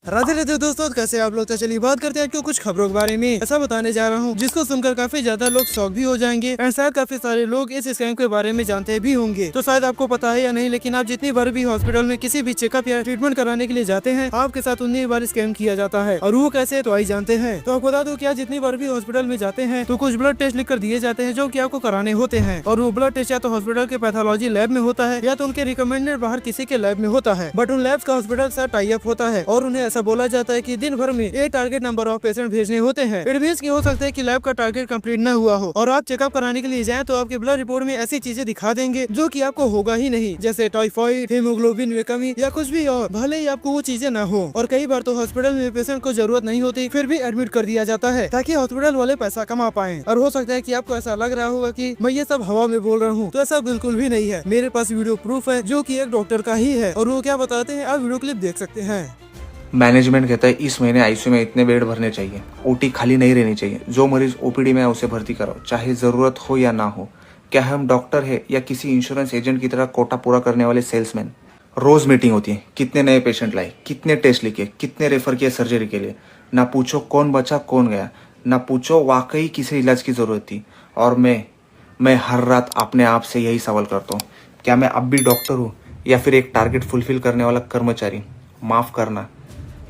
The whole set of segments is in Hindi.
राधे राधे दोस्तों, कैसे आप लोग। तो चलिए बात करते हैं आपको कुछ खबरों के बारे में। ऐसा बताने जा रहा हूँ जिसको सुनकर काफी ज्यादा लोग शॉक भी हो जाएंगे और शायद काफी सारे लोग इस स्कैम के बारे में जानते भी होंगे। तो शायद आपको पता है या नहीं, लेकिन आप जितनी बार भी हॉस्पिटल में किसी भी चेकअप या ट्रीटमेंट कराने के लिए जाते हैं, आपके साथ उतनी बार स्कैम किया जाता है। और वो कैसे, तो आई जानते हैं। तो आपको बता दो कि आप जितनी बार भी हॉस्पिटल में जाते हैं तो कुछ ब्लड टेस्ट लिख कर दिए जाते हैं जो की आपको कराने होते हैं। और वो ब्लड टेस्ट या तो हॉस्पिटल के पैथोलॉजी लैब में होता है या तो उनके रिकमेंडेड बाहर किसी के लैब में होता है। बट उन लैब का हॉस्पिटल साथ टाई अप होता है और उन्हें ऐसा बोला जाता है कि दिन भर में एक टारगेट नंबर ऑफ पेशेंट भेजने होते हैं। इट मींस कि हो सकता है कि लैब का टारगेट कंप्लीट न हुआ हो और आप चेकअप कराने के लिए जाएं तो आपके ब्लड रिपोर्ट में ऐसी चीजें दिखा देंगे जो कि आपको होगा ही नहीं, जैसे टाइफाइड, हीमोग्लोबिन में कमी या कुछ भी और, भले ही आपको वो चीजें न हो। और कई बार तो हॉस्पिटल में पेशेंट को जरूरत नहीं होती फिर भी एडमिट कर दिया जाता है ताकि हॉस्पिटल वाले पैसा कमा पाए। और हो सकता है कि आपको ऐसा लग रहा होगा कि मैं ये सब हवा में बोल रहा हूँ, तो ऐसा बिल्कुल भी नहीं है। मेरे पास वीडियो प्रूफ है जो कि एक डॉक्टर का ही है और वो क्या बताते हैं आप वीडियो क्लिप देख सकते हैं। मैनेजमेंट कहता है इस महीने आईसीयू में इतने बेड भरने चाहिए, ओटी खाली नहीं रहनी चाहिए, जो मरीज ओपीडी में है उसे भर्ती कराओ, चाहे जरूरत हो या ना हो। क्या हम डॉक्टर है या किसी इंश्योरेंस एजेंट की तरह कोटा पूरा करने वाले सेल्समैन? रोज मीटिंग होती है, कितने नए पेशेंट लाए, कितने टेस्ट लिखे, कितने रेफर किए सर्जरी के लिए। ना पूछो कौन बचा कौन गया, ना पूछो वाकई किसे इलाज की जरूरत थी। और मैं हर रात अपने आप से यही सवाल करता हूँ, क्या मैं अब भी डॉक्टर हूँ या फिर एक टारगेट फुलफिल करने वाला कर्मचारी? माफ करना,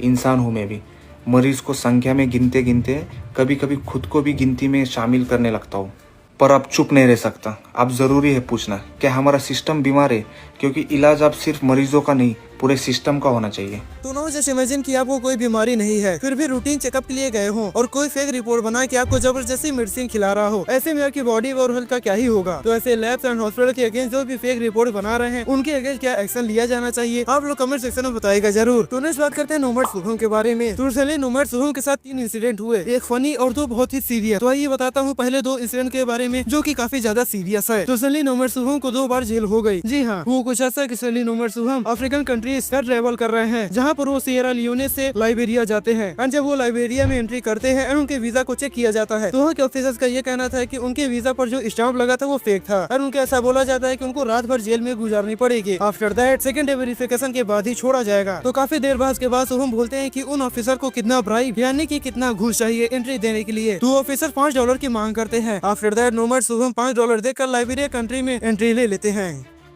इंसान हूँ मैं भी। मरीज को संख्या में गिनते गिनते कभी कभी खुद को भी गिनती में शामिल करने लगता हूँ। पर अब चुप नहीं रह सकता। अब जरूरी है पूछना, क्या हमारा सिस्टम बीमार है? क्योंकि इलाज अब सिर्फ मरीजों का नहीं, पूरे सिस्टम का होना चाहिए। तो नो जस्ट इमेजिन कि आपको कोई बीमारी नहीं है फिर भी रूटीन चेकअप के लिए गए हो और कोई फेक रिपोर्ट बना के आपको जबरदस्ती मेडिसिन खिला रहा हो। ऐसे में आपकी बॉडी और हेल्थ का क्या ही होगा। तो ऐसे लैब्स एंड हॉस्पिटल के अगेंस्ट जो भी फेक रिपोर्ट बना रहे हैं उनके अगेंस्ट क्या एक्शन लिया जाना चाहिए, आप लोग कमेंट सेक्शन में बताएगा जरूर। तो नेक्स्ट बात करते हैं नोमैड सुगम के बारे में। तो रिसेंटली नोमैड सुगम के साथ 3 इंसिडेंट हुए, एक फनी और 2 बहुत ही सीरियस। तो आइए बताता हूँ पहले 2 इंसिडेंट के बारे में जो की काफी ज्यादा सीरियस है। तो रिसेंटली नोमैड सुगम को 2 बार जेल हो गई। जी हाँ, वो कुछ ऐसा कि रिसेंटली नोमैड सुगम अफ्रीकन कंट्रीज का ट्रेवल कर रहे हैं जहाँ पर वो सिएरा लियोने से लाइबेरिया जाते हैं। और जब वो लाइबेरिया में एंट्री करते हैं और उनके वीजा को चेक किया जाता है तो वहाँ के ऑफिसर्स का ये कहना था कि उनके वीजा पर जो स्टाम्प लगा था वो फेक था और उनको ऐसा बोला जाता है कि उनको रात भर जेल में गुजारनी पड़ेगी। After that second day verification के बाद ही छोड़ा जाएगा। तो काफी देर बाद के बाद हम बोलते हैं कि उन ऑफिसर को कितना ब्राइब यानी कि कितना घूस चाहिए एंट्री देने के लिए। तो ऑफिसर $5 की मांग करते हैं। आफ्टर दैट नोमैड सुगम $5 देकर लाइबेरिया कंट्री में एंट्री ले लेते हैं।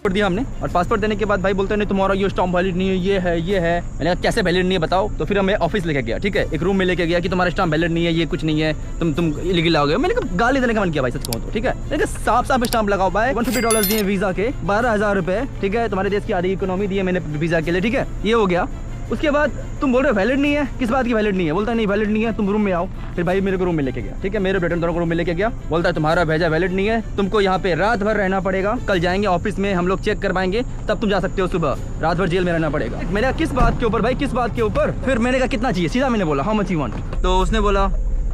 दिया हमने और पासपोर्ट देने के बाद भाई बोलते नहीं तुम्हारा ये स्टाम्प वैलिड नहीं है, ये है। मैंने कहा कैसे वैलिड नहीं है बताओ। तो फिर हमें ऑफिस लेके गया, ठीक है, एक रूम में लेके गया कि तुम्हारा स्टाम्प वैलिड नहीं है, ये कुछ नहीं है, तुम इलीगल आओगे। मैंने कहा गाली देने का मन किया भाई सच कहूं तो, ठीक है। मैंने कहा साफ स्टाम्प लगाओ भाई। $150 दिए वीजा के, 12,000 रुपए, ठीक है, तुम्हारे देश की आधी इकोनॉमी दी है मैंने वीजा के लिए, ठीक है, ये हो गया। उसके बाद तुम बोल रहे हो वैलिड नहीं है, किस बात की वैलिड नहीं है? बोलता है नहीं वैलिड नहीं है, तुम रूम में आओ। फिर भाई मेरे को रूम में लेके गया, ठीक है, मेरे बेटे दोनों को रूम में लेके गया। बोलता है तुम्हारा भेजा वैलिड नहीं है, तुमको यहाँ पे रात भर रहना पड़ेगा, कल जाएंगे ऑफिस में हम लोग चेक करवाएंगे तब तुम जा सकते हो, सुबह रात भर जेल में रहना पड़ेगा। मैंने कहा किस बात के ऊपर भाई, किस बात के ऊपर? फिर मैंने कहा कितना चाहिए, सीधा मैंने बोला हाउ मच यू वांट। तो उसने बोला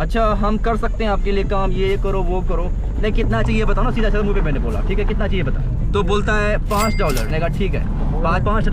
अच्छा हम कर सकते हैं आपके लिए काम, ये करो वो करो, नहीं कितना चाहिए बताओ ना, सीधा सीधा मुँह पे मैंने बोला, ठीक है कितना चाहिए बता। तो बोलता है $5। मैंने कहा ठीक है, $5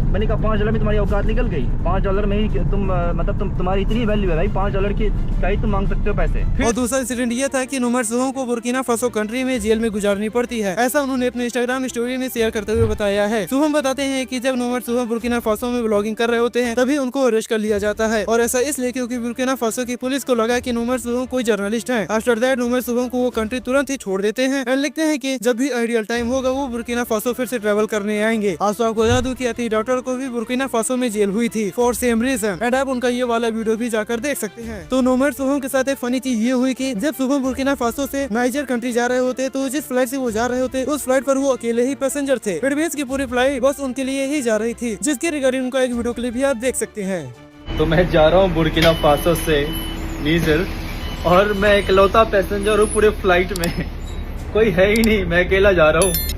मैंने कहा $5 में तुम्हारी औकात निकल गई, $5 में ही तुम मतलब तुम्हारी इतनी वैल्यू है भाई, $5 की क्या ही तुम मांग सकते हो पैसे। और दूसरा इंसिडेंट ये था कि नोमैड सुगम को बुर्किना फासो कंट्री में जेल में गुजारनी पड़ती है। ऐसा उन्होंने अपने इंस्टाग्राम स्टोरी में शेयर करते हुए बताया है। सुगम बताते हैं कि जब नोमैड सुगम बुर्किना फासो में ब्लॉगिंग कर रहे होते हैं तभी उनको अरेस्ट कर लिया जाता है और ऐसा इसलिए क्योंकि बुर्किना फासो की पुलिस को लगा कि नोमैड सुगम कोई जर्नलिस्ट है। आफ्टर दैट नोमैड सुगम को वो कंट्री तुरंत ही छोड़ देते हैं और लिखते हैं कि जब भी आइडियल टाइम होगा वो बुर्किना फासो फिर से ट्रेवल करने आएंगे। आज आपको बता दूं कि अति डॉक्टर को भी बुर्किना फासो में जेल हुई थी फॉर सेम रीजन एंड आप उनका ये वाला वीडियो भी जाकर देख सकते हैं। तो नोमैड सुगम के साथ एक फनी चीज ये हुई कि जब सुगम बुर्किना फासो से नाइजर कंट्री जा रहे होते तो जिस फ्लाइट से वो जा रहे होते उस फ्लाइट पर वो अकेले ही पैसेंजर थे। एडवेंस की पूरी फ्लाइट बस उनके लिए ही जा रही थी, जिसके रिगार्डिंग उनका एक वीडियो क्लिप भी आप देख सकते हैं। तो मैं जा रहा हूँ बुर्किना फासो से नीजर और मैं इकलौता पैसेंजर हूँ पूरे फ्लाइट में, कोई है ही नहीं, मैं अकेला जा रहा हूँ।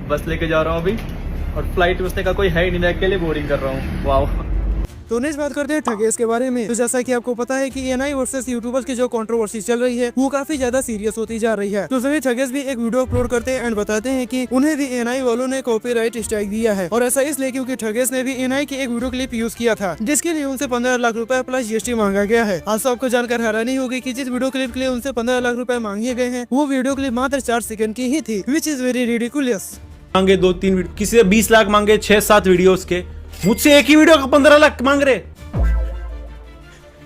बस लेके जा रहा हूँ अभी और फ्लाइट में उसने कहा कोई है ही नहीं, मैं अकेले बोर्डिंग कर रहा हूँ। वाह। तो नेक्स्ट बात करते हैं ठगेस के बारे में। तो जैसा कि आपको पता है कि एएनआई वर्सेस यूट्यूबर्स की जो कंट्रोवर्सी चल रही है वो काफी ज्यादा सीरियस होती जा रही है। तो सभी ठगेस भी एक वीडियो अपलोड करते हैं एंड बताते हैं कि उन्हें भी एएनआई वालों ने कॉपीराइट स्ट्राइक दिया है और ऐसा इसलिए क्योंकि ठगेस ने भी एएनआई की एक वीडियो क्लिप यूज किया था जिसके लिए उनसे 15 लाख रुपए प्लस जीएसटी मांगा गया है। आज आपको जानकर हैरानी होगी कि जिस वीडियो क्लिप के लिए उनसे 15 लाख रुपए मांगे गए हैं वो वीडियो क्लिप मात्र 4 सेकंड की ही थी, विच इज वेरी रिडिकुलस। मांगे 2-3 किसी से 20 लाख मांगे 6-7 वीडियोस के, मुझसे एक ही वीडियो का 15 लाख मांग रहे।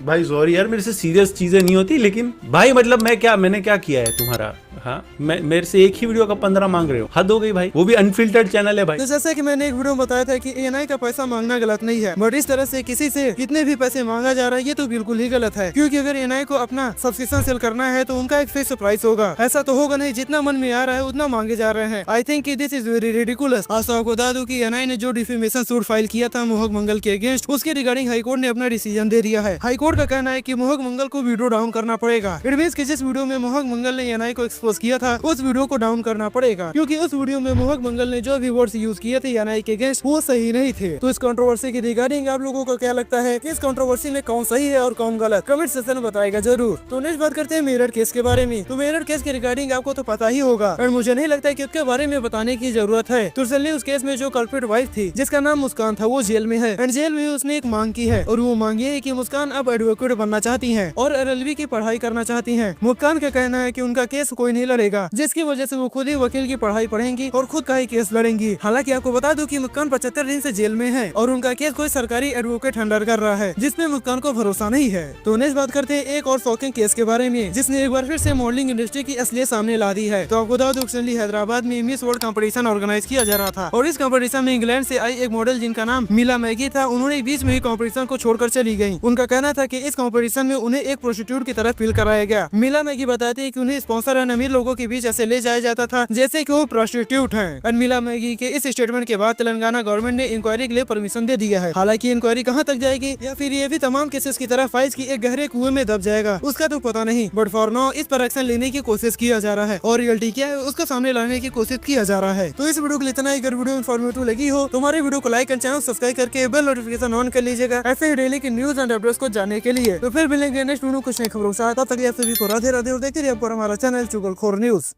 भाई सॉरी यार, मेरे से सीरियस चीजें नहीं होती, लेकिन भाई मतलब मैंने क्या किया है तुम्हारा? हाँ, मेरे से एक ही वीडियो का 15 मांग रहे हो, हद हो गई भाई। वो भी अनफिल्टर्ड चैनल है भाई। तो जैसा कि मैंने एक वीडियो में बताया था कि एएनआई का पैसा मांगना गलत नहीं है, बट इस तरह से किसी से कितने भी पैसे मांगा जा रहा है ये तो बिल्कुल ही गलत है। क्योंकि अगर एएनआई को अपना सब्सक्रिप्शन सेल करना है तो उनका एक फिक्स प्राइस होगा। ऐसा तो होगा नहीं जितना मन में आ रहा है उतना मांगे जा रहे हैं। I think this is very ridiculous. आज तो आपको बता दूं कि एएनआई ने जो डिफेमेशन सूट फाइल किया था मोहक मंगल के अगेंस्ट, उसके रिगार्डिंग हाईकोर्ट ने अपना डिसीजन दे दिया है। हाईकोर्ट का कहना है कि मोहक मंगल को वीडियो डाउन करना पड़ेगा। इट मींस कि जिस वीडियो में मोहक मंगल ने एएनआई को एक्सपोज किया था उस वीडियो को डाउन करना पड़ेगा, क्योंकि उस वीडियो में मोहक मंगल ने जो भी वर्ड्स यूज किए थे एएनआई के अगेंस्ट वो सही नहीं थे। तो इस कंट्रोवर्सी की रिगार्डिंग आप लोगों को क्या लगता है कि इस कंट्रोवर्सी में कौन सही है और कौन गलत? कमेंट सेक्शन में बताएगा जरूर। तो नेक्स्ट बात करते हैं मेरठ केस के बारे में। तो मेरठ केस के रिगार्डिंग आपको तो पता ही होगा और मुझे नहीं लगता कि उसके बारे में बताने की जरूरत है। तो चलिए उस केस में जो कल्प्रिट वाइफ थी जिसका नाम मुस्कान था वो जेल में है एंड जेल में उसने एक मांग की है और वो मांग ये है कि मुस्कान अब एडवोकेट बनना चाहती है और LLB की पढ़ाई करना चाहती है। मुस्कान का कहना है कि उनका केस कोई नहीं लड़ेगा, जिसकी वजह से वो खुद ही वकील की पढ़ाई पढ़ेंगी और खुद का ही केस लड़ेंगी। हालांकि आपको बता दूं कि मुस्कान 75 दिन से जेल में है और उनका केस कोई सरकारी एडवोकेट हैंडल कर रहा है, जिसमें मुस्कान को भरोसा नहीं है। तो नेक्स्ट बात करते हैं एक और शॉकिंग केस के बारे में जिसने एक बार फिर से मॉडलिंग इंडस्ट्री की असलियत सामने ला दी है। तो आपको बता दूं रिसेंटली हैदराबाद में मिस वर्ल्ड कंपटीशन ऑर्गेनाइज किया जा रहा था और इस कंपटीशन में इंग्लैंड से आई एक मॉडल जिनका नाम मिला मैगी था, उन्होंने बीच में ही कंपटीशन को छोड़कर चली गयी। उनका कहना था कि इस कंपटीशन में उन्हें एक प्रोस्टिट्यूट की तरह फील कराया गया। मिला मैगी बताती है कि उन्हें स्पॉन्सर एंड अमीर लोगों के बीच ऐसे ले जाया जाता था जैसे कि वो प्रोस्टिट्यूट हैं। एंड मिला मैगी के इस स्टेटमेंट के बाद तेलंगाना गवर्नमेंट ने इंक्वायरी के लिए परमिशन दे दिया है। हालांकि इंक्वायरी कहां तक जाएगी या फिर ये भी तमाम केसेस की तरह फाइज की एक गहरे कुएं में दब जाएगा उसका तो पता नहीं, बट फॉर नाउ इस पर एक्शन लेने की कोशिश किया जा रहा है और रियलिटी क्या है उसका सामने लाने की कोशिश किया जा रहा है। तो इस वीडियो के लिए इतना ही। अगर वीडियो इन्फॉर्मेटिव लगी हो तो हमारे वीडियो को लाइक एंड चैनल सब्सक्राइब करके बेल नोटिफिकेशन ऑन कर लीजिएगा ऐसे ही डेली की न्यूज एंड अपडेट्स को जानने के लिए। तो फिर मिलेंगे नेक्स्ट वीडियो कुछ नई खबरों के साथ, तब तक आप सभी को राधे राधे और देखते रहिए हमारा चैनल चुगलखोर न्यूज।